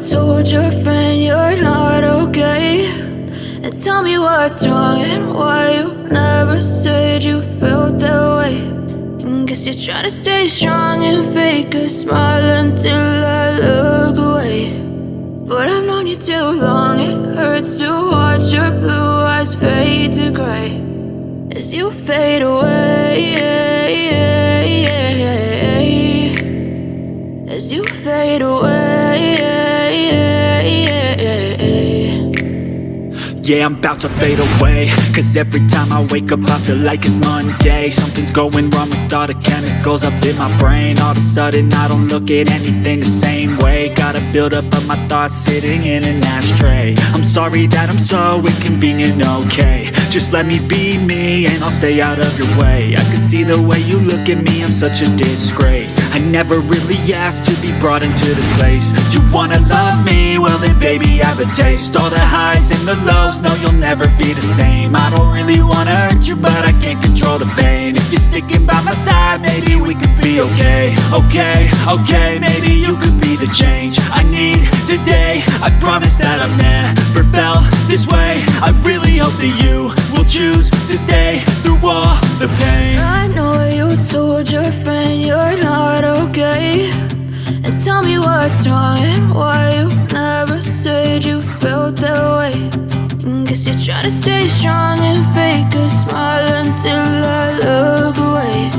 told your friend you're not okay? And tell me what's wrong and why you never said you felt that way. And guess you're trying to stay strong and fake a smile until I look away. But I've known you too long, it hurts to watch your blue eyes fade to gray as you fade away, as you fade away. Yeah, I'm about to fade away, cause every time I wake up I feel like it's Monday. Something's going wrong with all the chemicals up in my brain. All of a sudden I don't look at anything the same way. Got a buildup of my thoughts sitting in an ashtray. I'm sorry that I'm so inconvenient, okay? Just let me be me and I'll stay out of your way. I can see the way you look at me, I'm such a disgrace. I never really asked to be brought into this place. You wanna love me? Well then baby have a taste. All the highs and the lows, no you'll never be the same. I don't really wanna hurt you but I can't control the pain. If you're sticking by my side maybe we could be okay. Okay, maybe you could be the change I need today. I promise that I've never felt this way. I really hope that you will choose to stay through all the pain. I know you told your friend you're not okay. And tell me what's wrong and why you never said you felt that way. And guess you're trying to stay strong and fake a smile until I look away.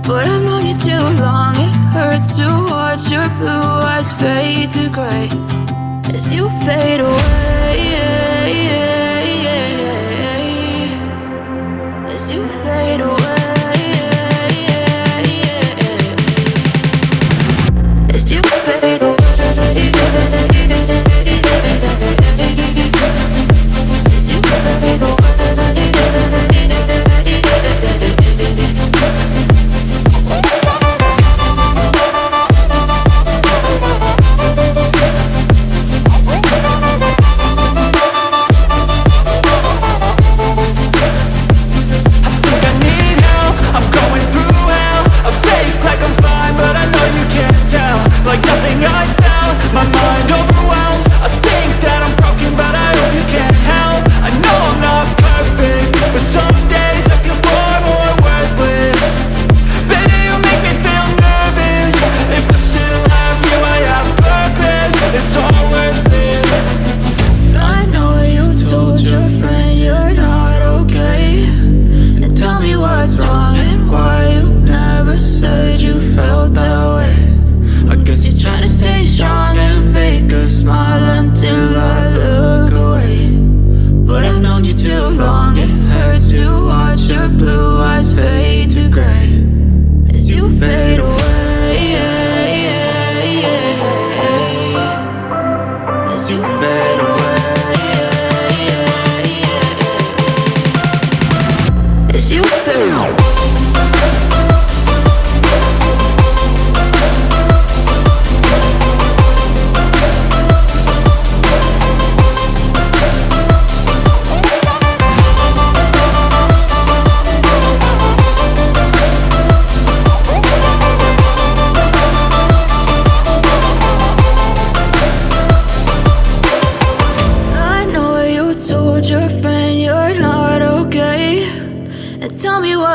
But I've known you too long, it hurts to watch your blue eyes fade to gray as you fade away, as you fade away, as you fade away.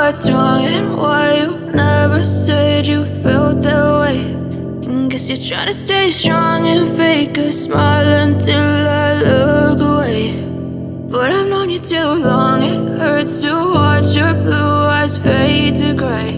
What's wrong and why you never said you felt that way. And guess you're trying to stay strong and fake a smile until I look away. But I've known you too long, it hurts to watch your blue eyes fade to gray